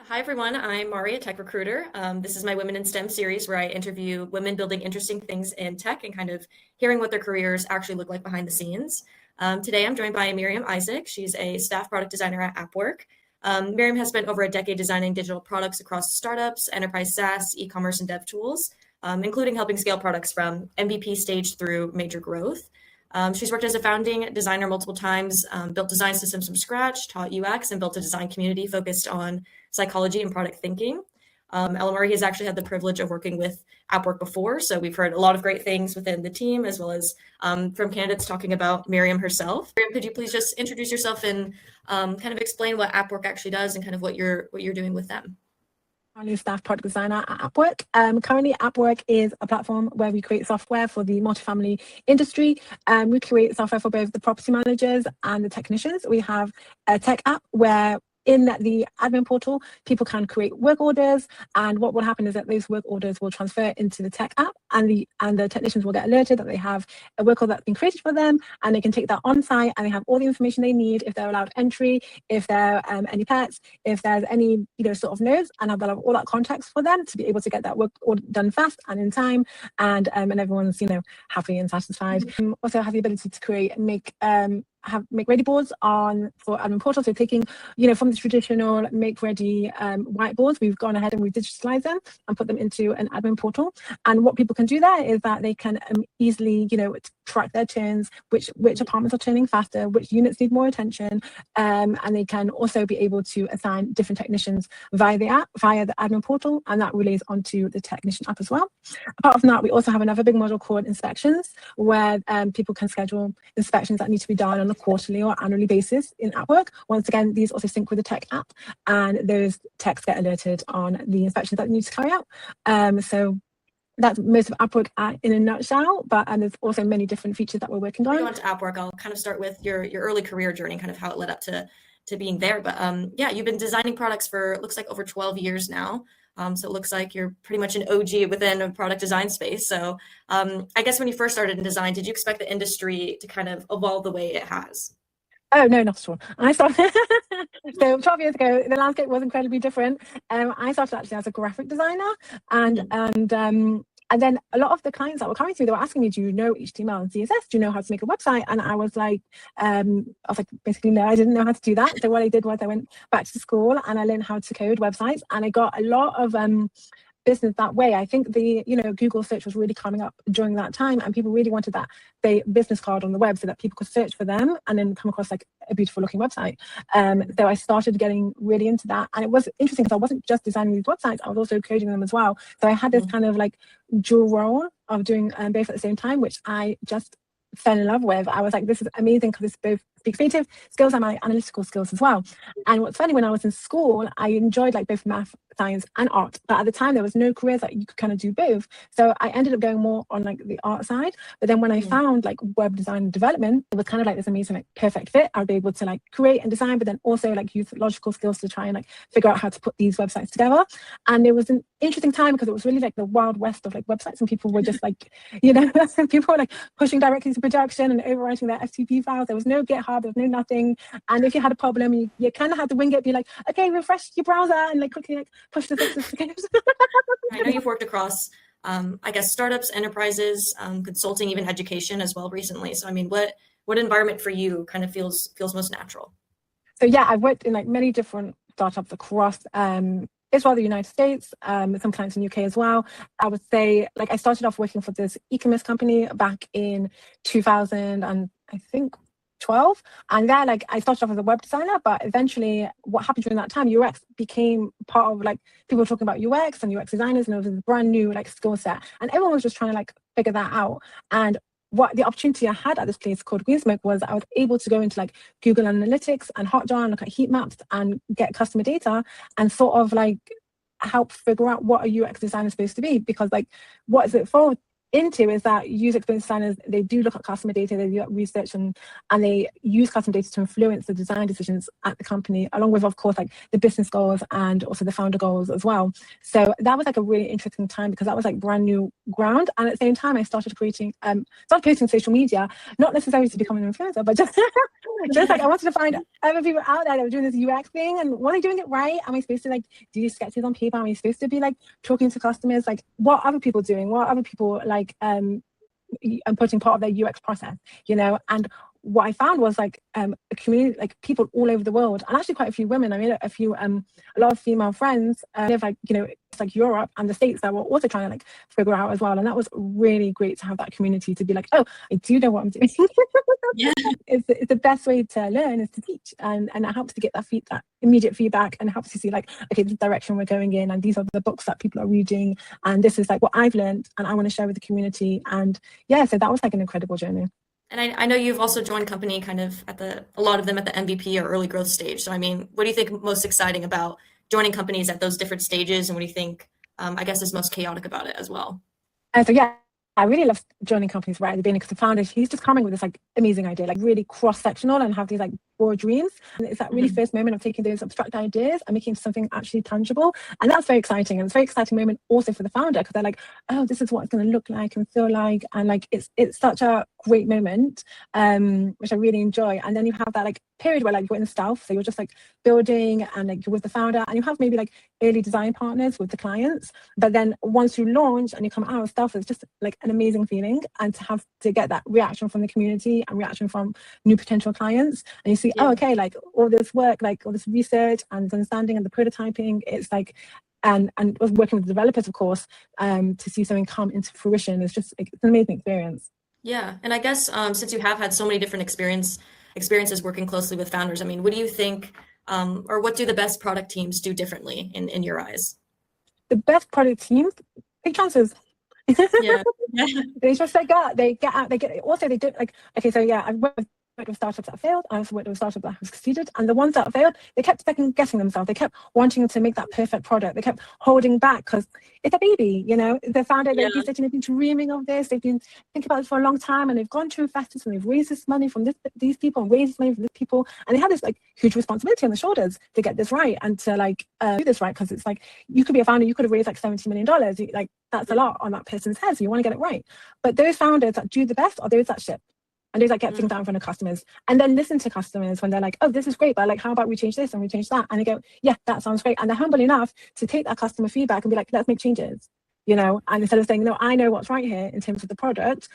Hi everyone, I'm Mari, a tech recruiter. This is my Women in STEM series where I interview women building interesting things in tech and kind of hearing what their careers actually look like behind the scenes. Today I'm joined by Miriam Isaac. She's a staff product designer at AppWork. Miriam has spent over a decade designing digital products across startups, enterprise SaaS, e-commerce, and dev tools, including helping scale products from MVP stage through major growth. She's worked as a founding designer multiple times, built design systems from scratch, taught UX, and built a design community focused on psychology and product thinking. Ella Murray has actually had the privilege of working with AppWork before, so we've heard a lot of great things within the team, as well as from candidates talking about Miriam herself. Miriam, could you please just introduce yourself and kind of explain what AppWork actually does and kind of what you're doing with them? I'm a staff product designer at AppWork. Currently, AppWork is a platform where we create software for the multifamily industry. We create software for both the property managers and the technicians. We have a tech app where in the admin portal, people can create work orders, and what will happen is that those work orders will transfer into the tech app, and the technicians will get alerted that they have a work order that's been created for them, and they can take that on site, and they have all the information they need, if they're allowed entry, if there are any pets, if there's any sort of notes, and have all that context for them to be able to get that work order done fast and in time, and everyone's happy and satisfied. Also have the ability to create and make ready boards for admin portal. So taking, from the traditional make ready whiteboards, we've gone ahead and we've digitalized them and put them into an admin portal. And what people can do there is that they can easily, track their turns, which apartments are turning faster, which units need more attention, and they can also be able to assign different technicians via the app, via the admin portal, and that relays onto the technician app as well. Apart from that, we also have another big module called inspections, where people can schedule inspections that need to be done on a quarterly or annually basis in AppWork. Once again, these also sync with the tech app, and those techs get alerted on the inspections that they need to carry out. So that's most of AppWork in a nutshell, but there's also many different features that we're working on. Going on to AppWork, I'll kind of start with your early career journey, kind of how it led up to being there. But yeah, you've been designing products for, looks like, over 12 years now. So it looks like you're pretty much an OG within a product design space. So I guess when you first started in design, did you expect the industry to kind of evolve the way it has? Oh, no, not at all. I started, so 12 years ago, the landscape was incredibly different. I started actually as a graphic designer, and then a lot of the clients that were coming through, they were asking me, do you know HTML and CSS? Do you know how to make a website? And I was like, basically, no, I didn't know how to do that. So what I did was I went back to school and I learned how to code websites, and I got a lot of business that way. I think the Google search was really coming up during that time, and people really wanted that business card on the web so that people could search for them and then come across like a beautiful looking website. So I started getting really into that, and it was interesting because I wasn't just designing these websites, I was also coding them as well. So I had this kind of like dual role of doing both at the same time, which I just fell in love with. I was like, this is amazing because it's both speaks creative skills and my analytical skills as well. And what's funny, when I was in school, I enjoyed like both math, science and art, but at the time there was no careers that you could kind of do both. So I ended up going more on like the art side. But then when I found like web design and development, it was kind of like this amazing, like perfect fit. I'd be able to like create and design, but then also like use logical skills to try and like figure out how to put these websites together. And it was an interesting time because it was really like the wild west of like websites, and people were just like, people were like pushing directly to production and overwriting their FTP files. There was no GitHub, there was no nothing. And if you had a problem, you kind of had to wing it, be like, okay, refresh your browser and like quickly like push the fixes. I know you've worked across, I guess, startups, enterprises, consulting, even education as well recently. So, I mean, what environment for you kind of feels most natural? So yeah, I've worked in like many different startups across Israel, the United States, some clients in the UK as well. I would say, like, I started off working for this e-commerce company back in 2000 and I think 12, and there, like, I started off as a web designer, but eventually what happened during that time, UX became part of, like, people were talking about UX and UX designers, and it was a brand new like skill set, and everyone was just trying to like figure that out. And what the opportunity I had at this place called Greensmoke was I was able to go into like Google Analytics and Hotjar and look at heat maps and get customer data and sort of like help figure out what a UX designer is supposed to be, because like, what is it for? into is that user experience designers, they do look at customer data, they do research, and they use customer data to influence the design decisions at the company, along with, of course, like the business goals and also the founder goals as well. So that was like a really interesting time, because that was like brand new ground. And at the same time, I started creating, started posting social media, not necessarily to become an influencer, but just just like I wanted to find other people out there that were doing this UX thing, and were they doing it right? Am I supposed to like do these sketches on paper? Am I supposed to be like talking to customers? Like, what are other people doing? What are other people like and putting part of their UX process, you know? And what I found was like a community, like people all over the world, and actually quite a few women. I made a lot of female friends live like, you know, it's like Europe and the States that were also trying to like figure out as well. And that was really great to have that community to be like, oh, I do know what I'm doing. Yeah. It's the best way to learn is to teach, and it helps to get that immediate feedback, and helps to see like, okay, this is the direction we're going in, and these are the books that people are reading, and this is like what I've learned and I want to share with the community. And yeah, so that was like an incredible journey. And I know you've also joined company kind of a lot of them at the MVP or early growth stage. So I mean, what do you think most exciting about joining companies at those different stages, and what do you think, I guess, is most chaotic about it as well? So yeah, I really love joining companies right at the beginning, because the founder, he's just coming with this like amazing idea, like really cross-sectional, and have these like broad dreams. And it's that really first moment of taking those abstract ideas and making something actually tangible. And that's very exciting. And it's a very exciting moment also for the founder, because they're like, oh, this is what it's going to look like and feel like. And like, it's such a great moment, which I really enjoy. And then you have that like period where like you're in stealth. So you're just like building, and like you're with the founder, and you have maybe like early design partners with the clients. But then once you launch and you come out of stealth, it's just like an amazing feeling. And to have to get that reaction from the community and reaction from new potential clients, and you see, oh, okay, like all this work, like all this research and understanding and the prototyping, it's like, and was working with developers, of course, to see something come into fruition is just it's an amazing experience. Yeah, and I guess since you have had so many different experiences working closely with founders, I mean, what do you think, or what do the best product teams do differently in your eyes? The best product teams take chances. Yeah. They just like they get out, they get also they do like, okay, so yeah, I've worked with startups that failed, I've worked with startups that have succeeded, and the ones that failed, they kept second guessing themselves, they kept wanting to make that perfect product, they kept holding back because it's a baby, you know. The founder, they've been dreaming of this, they've been thinking about it for a long time, and they've gone to investors and they've raised this money from these people, and raised this money from these people, and they have this like huge responsibility on the shoulders to get this right and to like do this right, because it's like, you could be a founder, you could have raised like $70 million, like that's a lot on that person's head, so you want to get it right. But those founders that do the best are those that ship, and those that get things out in front of customers, and then listen to customers when they're like, oh, this is great, but like, how about we change this and we change that? And they go, yeah, that sounds great. And they're humble enough to take that customer feedback and be like, let's make changes, you know. And instead of saying, no, I know what's right here in terms of the product,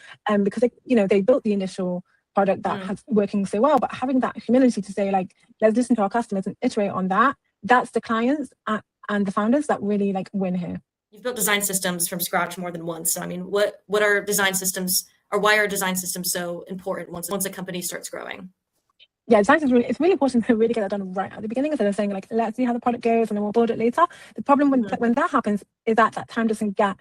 because they, you know, they built the initial product that has working so well, but having that humility to say like, let's listen to our customers and iterate on that. That's the clients and the founders that really like win here. You've built design systems from scratch more than once. So I mean, what are design systems, or why are design systems so important once a company starts growing? Yeah, design is it's really important to really get that done right at the beginning, instead of saying like, let's see how the product goes and then we'll build it later. The problem when that happens is that time doesn't get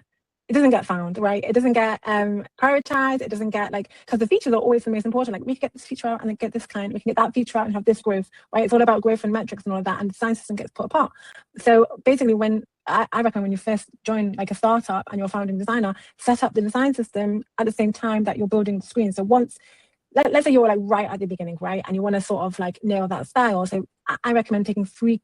found, right? It doesn't get prioritized. It doesn't get like, because the features are always the most important. Like, we can get this feature out and then get this client, we can get that feature out and have this growth, right? It's all about growth and metrics and all of that, and the design system gets put apart. So basically, when I recommend when you first join like a startup and you're a founding designer, set up the design system at the same time that you're building the screen. So once, let's say you're like right at the beginning, right? And you want to sort of like nail that style. So I recommend taking three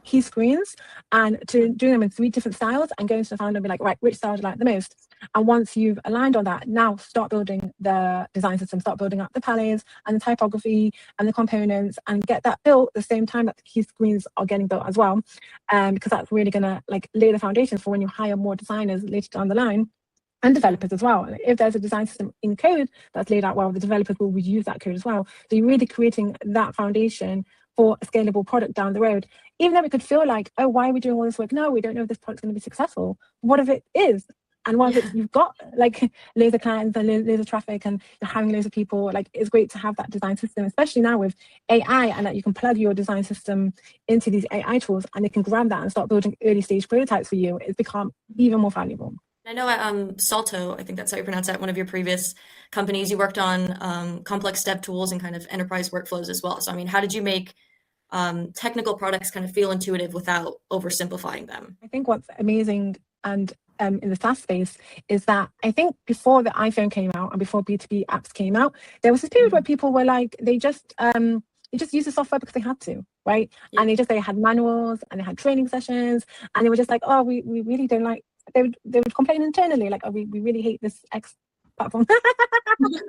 key screens and to doing them in 3 different styles, and going to the founder and be like, right, which style do you like the most? And once you've aligned on that, now start building the design system, start building up the palettes and the typography and the components, and get that built at the same time that the key screens are getting built as well, because that's really going to like lay the foundations for when you hire more designers later down the line, and developers as well. If there's a design system in code that's laid out well, the developers will reuse that code as well. So you're really creating that foundation for a scalable product down the road. Even though it could feel like, oh, why are we doing all this work? No, we don't know if this product's going to be successful. What if it is? And what if you've got like loads of clients and loads of traffic and you're having loads of people? Like, it's great to have that design system, especially now with AI, and that you can plug your design system into these AI tools and they can grab that and start building early stage prototypes for you. It's become even more valuable. I know at Salto, I think that's how you pronounce that, one of your previous companies, you worked on complex step tools and kind of enterprise workflows as well. So, I mean, how did you make technical products kind of feel intuitive without oversimplifying them? I think what's amazing and in the SaaS space is that I think before the iPhone came out and before B2B apps came out, there was this period where people were like, they just used the software because they had to, right? Yeah. And they had manuals and they had training sessions, and they were just like, oh, we really don't like. They would complain internally like, oh, we really hate this X platform,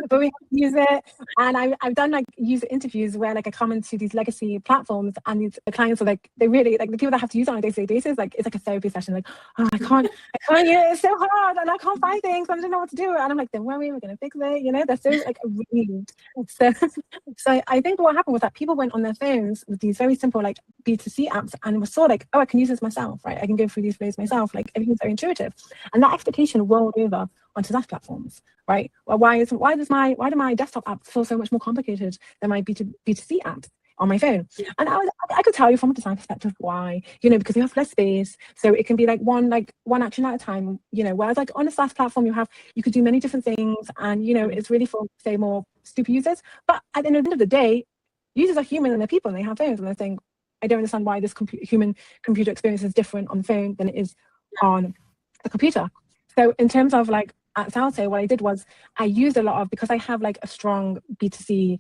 but we have to use it. And I've done like user interviews where like I come into these legacy platforms, and the clients are like, they really like the people that have to use it on a day-to-day basis, like it's like a therapy session, like, oh, I can't use it, it's so hard and I can't find things, I don't know what to do. And I'm like, don't worry, we're gonna fix it, you know. They're so like relieved. So I think what happened was that people went on their phones with these very simple like B2C apps and was saw like, oh, I can use this myself, right? I can go through these flows myself, like everything's very intuitive. And that expectation rolled over onto SaaS platforms, right? Well, why do my desktop apps feel so much more complicated than my B2C apps on my phone? Yeah. And I could tell you from a design perspective why, you know, because you have less space, so it can be like one action at a time, you know. Whereas like on a SaaS platform, you could do many different things, and you know, it's really for say more super users. But at the end of the day, users are human and they're people and they have phones, and they're saying, I don't understand why this human computer experience is different on the phone than it is on the computer. So in terms of like at Salto, what I did was I used a lot of, because I have like a strong B2C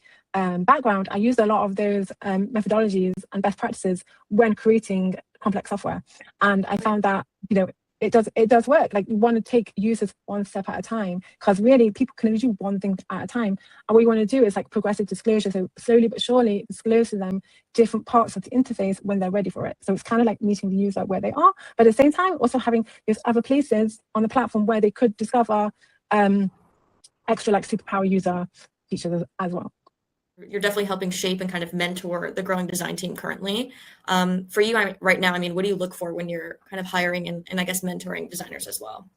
background, I used a lot of those methodologies and best practices when creating complex software. And I found that, you know, it does work. Like you want to take users one step at a time, because really people can only do one thing at a time. And what you want to do is like progressive disclosure. So slowly but surely disclose to them different parts of the interface when they're ready for it. So it's kind of like meeting the user where they are, but at the same time also having these other places on the platform where they could discover extra like superpower user features as well. You're definitely helping shape and kind of mentor the growing design team currently. For you right now, I mean, what do you look for when you're kind of hiring and I guess mentoring designers as well?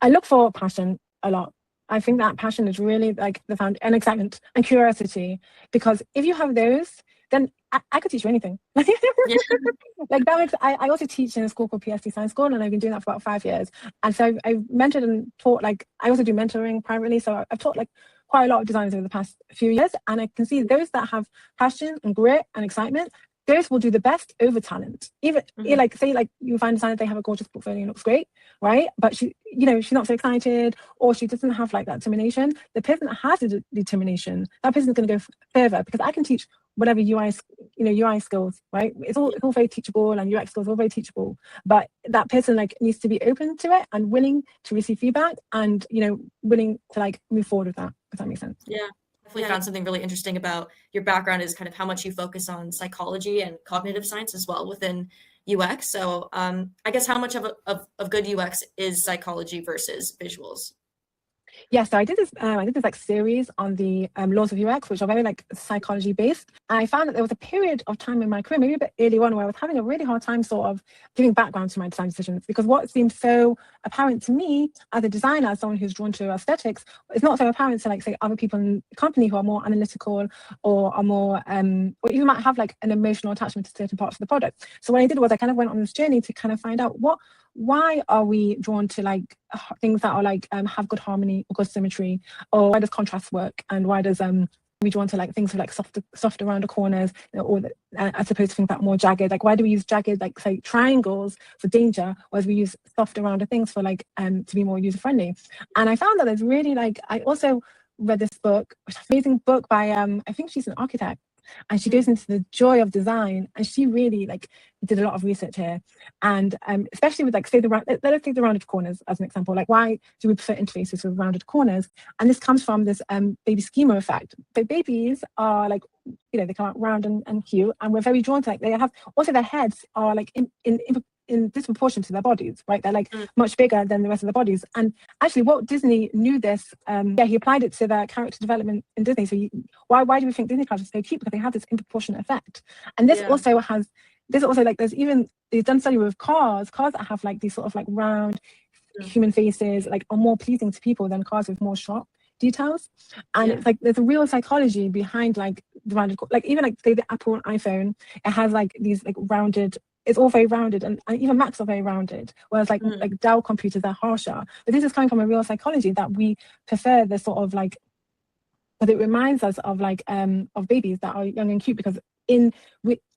I look for passion a lot. I think that passion is really like the found, and excitement and curiosity, because if you have those, then I could teach you anything. Like that makes, I also teach in a school called PS Design School, and I've been doing that for about 5 years. And so I've mentored and taught, like I also do mentoring privately. So I've taught like quite a lot of designers over the past few years. And I can see those that have passion and grit and excitement, those will do the best over talent. Even like say like you find a designer, they have a gorgeous portfolio and looks great, right? But she, you know, she's not so excited, or she doesn't have like that determination. The person that has the determination, that person is going to go further, because I can teach whatever UI skills, right? It's all very teachable, and UX skills are all very teachable. But that person like needs to be open to it and willing to receive feedback, and you know, willing to like move forward with that. If that makes sense. Yeah. Definitely found something really interesting about your background is kind of how much you focus on psychology and cognitive science as well within UX. So I guess how much of good UX is psychology versus visuals? Yeah, so I did this like series on the laws of UX, which are very like psychology based. I found that there was a period of time in my career, maybe a bit early on, where I was having a really hard time sort of giving background to my design decisions, because what seemed so apparent to me as a designer, as someone who's drawn to aesthetics, it's not so apparent to like say other people in the company who are more analytical or are more or even might have like an emotional attachment to certain parts of the product. So what I did was I kind of went on this journey to kind of find out why are we drawn to like things that are like have good harmony or good symmetry, or why does contrast work, and why does we drawn to like things with like soft around the corners, you know, or as opposed to things that are more jagged. Like why do we use jagged like say triangles for danger, whereas we use soft around the things for like to be more user friendly? And I found that there's really like, I also read this book, which is an amazing book by I think she's an architect, and she goes into the joy of design, and she really like did a lot of research here. And especially with like say let's take the rounded corners as an example. Like why do we prefer interfaces with rounded corners? And this comes from this baby schema effect. But babies are like, you know, they come out round and cute, and we're very drawn to like, they have also their heads are like in disproportion to their bodies, right? They're like much bigger than the rest of the bodies. And actually Walt Disney knew this. He applied it to the character development in Disney. So why do we think Disney cars are so cute? Because they have this disproportionate effect. And this also like they've done study with cars that have like these sort of like round human faces, like are more pleasing to people than cars with more sharp details. And it's like there's a real psychology behind like the rounded, like even like say the Apple iPhone, it has like these like rounded, it's all very rounded, and even Macs are very rounded, whereas like Dell computers are harsher. But this is coming from a real psychology that we prefer the sort of like, but it reminds us of like of babies that are young and cute, because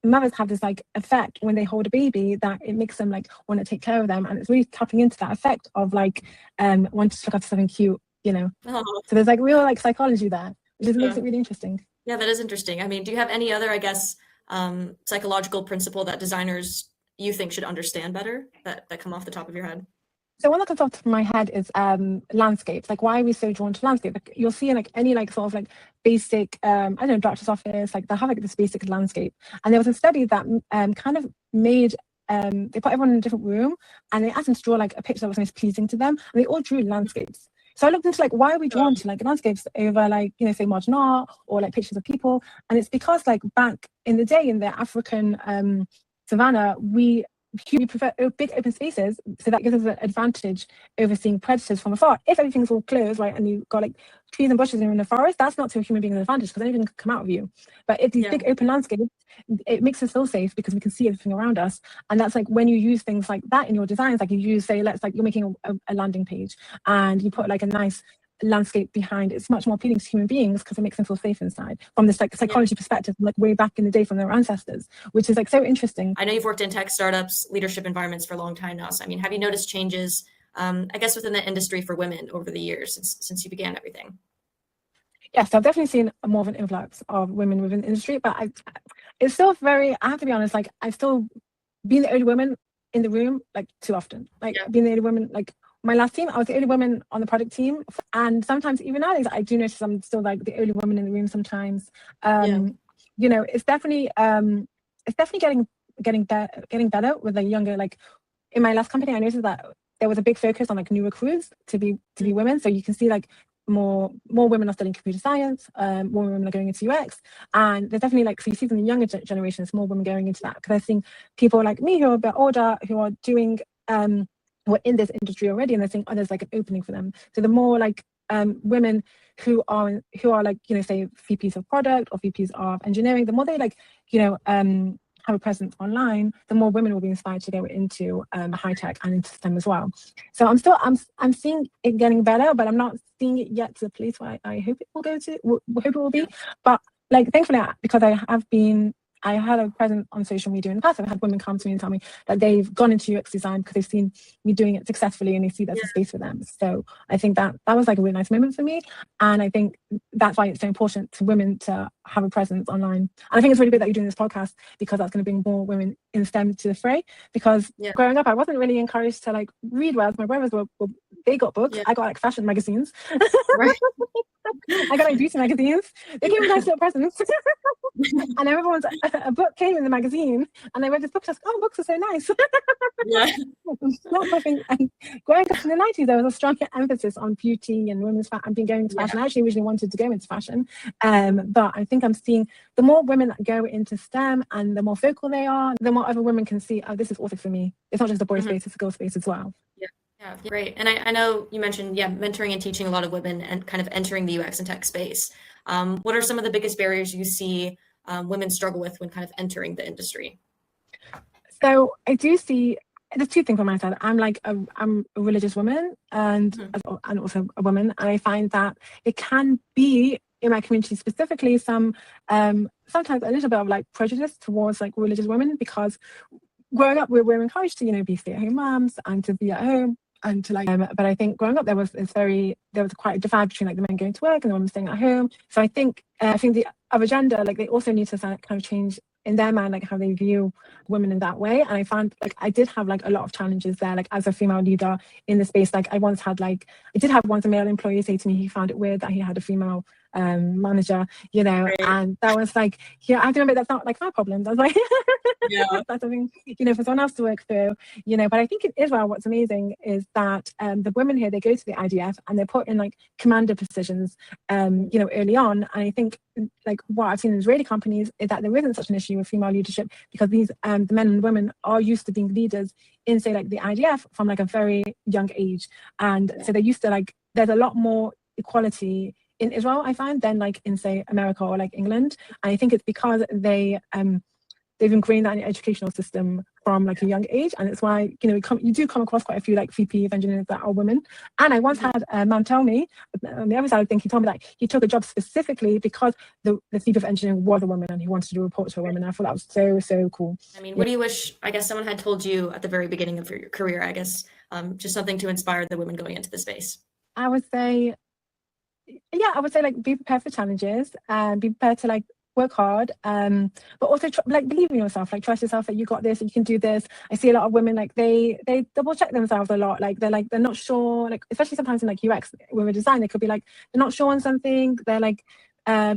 mothers have this like effect when they hold a baby that it makes them like want to take care of them, and it's really tapping into that effect of like wanting to look after something cute, you know. Oh, So there's like real like psychology there, which just makes yeah. it really interesting. Yeah, that is interesting. I mean, do you have any other, I guess, psychological principle that designers you think should understand better that come off the top of your head? So one that comes off the top of my head is landscapes. Like, why are we so drawn to landscape? Like, you'll see in like any like sort of like basic I don't know, doctor's office, like they have like this basic landscape. And there was a study that kind of made they put everyone in a different room and they asked them to draw like a picture that was most pleasing to them, and they all drew landscapes. So I looked into like, why are we drawn to like landscapes over like, you know, say modern art or like pictures of people? And it's because like back in the day in the African savannah, we prefer big open spaces, so that gives us an advantage over seeing predators from afar. If everything's all closed, right, and you've got like trees and bushes and you're in the forest, that's not to a human being an advantage because anything can come out of you. But if these big open landscapes, it makes us feel safe because we can see everything around us. And that's like when you use things like that in your designs, like you use, say, let's like you're making a landing page and you put like a nice landscape behind, it's much more appealing to human beings because it makes them feel safe inside from this like psychology perspective, like way back in the day from their ancestors, which is like so interesting. I know you've worked in tech startups, leadership environments for a long time now. So, I mean, have you noticed changes, I guess, within the industry for women over the years since you began everything? Yes, I've definitely seen more of an influx of women within the industry, but it's still very, I have to be honest, like I've still been the only woman in the room like too often. Like being the only woman, like my last team, I was the only woman on the product team. And sometimes even nowadays, I do notice I'm still like the only woman in the room sometimes. You know, it's definitely getting better with the younger, like in my last company, I noticed that there was a big focus on like new recruits to be women. So you can see like more women are studying computer science, more women are going into UX, and there's definitely like, so you see from the younger generations more women going into that, because I think people like me who are a bit older who are doing were in this industry already, and they're saying, oh, there's like an opening for them. So the more like women who are like, you know, say VPs of product or VPs of engineering, the more they like, you know, have a presence online, the more women will be inspired to go into high tech and into STEM as well. So I'm seeing it getting better, but I'm not seeing it yet to the place where I hope it will go to, hope it will be. But like, thankfully, because I had a presence on social media in the past. I've had women come to me and tell me that they've gone into UX design because they've seen me doing it successfully and they see that's a space for them. So I think that was like a really nice moment for me. And I think that's why it's so important to women to have a presence online. And I think it's really good that you're doing this podcast, because that's going to bring more women in STEM to the fray. Because growing up, I wasn't really encouraged to like read well. My brothers they got books. I got like fashion magazines. Right. I got like beauty magazines. They came with nice little presents. And everyone's a book came in the magazine, and I read this book. I was like, oh, books are so nice. And growing up in the 90s, there was a strong emphasis on beauty and women's fashion. I've been going into fashion. I actually originally wanted to go into fashion, but I think I'm seeing the more women that go into STEM and the more vocal they are, the more other women can see, oh, this is also for me. It's not just a boy space, it's a girl space as well. Yeah, great. And I know you mentioned, mentoring and teaching a lot of women and kind of entering the UX and tech space. What are some of the biggest barriers you see women struggle with when kind of entering the industry? So I do see, there's two things on my side. I'm a religious woman and also a woman. And I find that it can be, in my community specifically, sometimes a little bit of like prejudice towards like religious women, because growing up, we're encouraged to, you know, be stay-at-home moms and to be at home. And to like, but I think growing up there was quite a divide between like the men going to work and the women staying at home. So I think the other gender, like they also need to kind of change in their mind, like how they view women in that way. And I found like I did have like a lot of challenges there, like as a female leader in the space. Like I did have once a male employee say to me he found it weird that he had a female manager, you know, and that was like, I have to remember that's not like my problem. I was like, that's something, you know, for someone else to work through, you know. But I think in Israel, what's amazing is that the women here, they go to the IDF and they're put in like commander positions, you know, early on. And I think like what I've seen in Israeli companies is that there isn't such an issue with female leadership, because these the men and women are used to being leaders in, say, like the IDF from like a very young age. And so they're used to like, there's a lot more equality in Israel, I find, than like in, say, America or like England. And I think it's because they they've ingrained that in the educational system from like a young age, and it's why you do come across quite a few like VP of engineers that are women. And I once had a man tell me on the other side of things, he told me that he took a job specifically because the VP of engineering was a woman and he wanted to do a report to a woman. I thought that was so cool. I mean, what do you wish, I guess, someone had told you at the very beginning of your career, I guess, just something to inspire the women going into the space? I would say like be prepared for challenges and be prepared to like work hard, but also like believe in yourself, like trust yourself that you got this, you can do this. I see a lot of women like they double check themselves a lot, like they're not sure, like especially sometimes in like UX with a design, they could be like they're not sure on something, they're like they're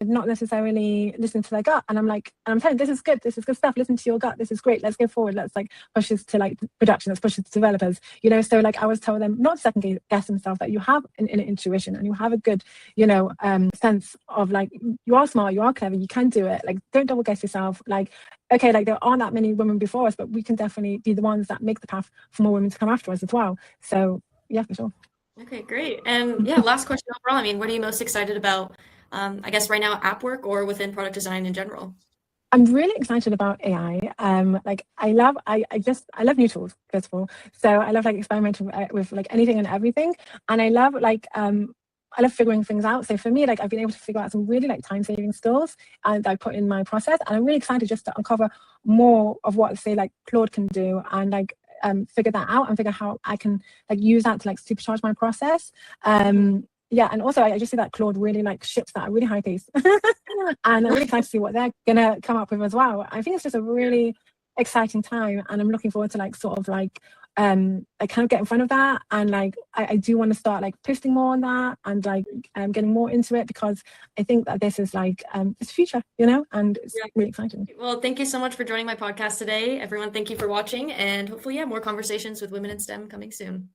not necessarily listening to their gut, and I'm telling you, this is good stuff, listen to your gut, this is great, let's go forward, let's like push this to like production, let's push this to developers, so like I always tell them not to second guess themselves, that you have an inner intuition and you have a good sense of like you are smart, you are clever, you can do it, like don't double guess yourself, like okay, like there aren't that many women before us, but we can definitely be the ones that make the path for more women to come after us as well. So yeah, for sure. Okay, great. And yeah, last question overall, I mean, what are you most excited about, I guess right now, AppWork or within product design in general? I'm really excited about AI. Like I love new tools, first of all. So I love like experimenting with like anything and everything. And I love figuring things out. So for me, like I've been able to figure out some really like time-saving skills and I put in my process. And I'm really excited just to uncover more of what say like Claude can do and like figure that out and figure how I can like use that to like supercharge my process. Yeah, and also I just see that Claude really like ships that at a really high pace. And I'm really excited to see what they're gonna come up with as well. I think it's just a really exciting time, and I'm looking forward to like sort of like kind of get in front of that, and like I do want to start like posting more on that and like getting more into it, because I think that this is like it's the future, and it's really exciting. Well, thank you so much for joining my podcast today, everyone. Thank you for watching, and hopefully more conversations with women in STEM coming soon.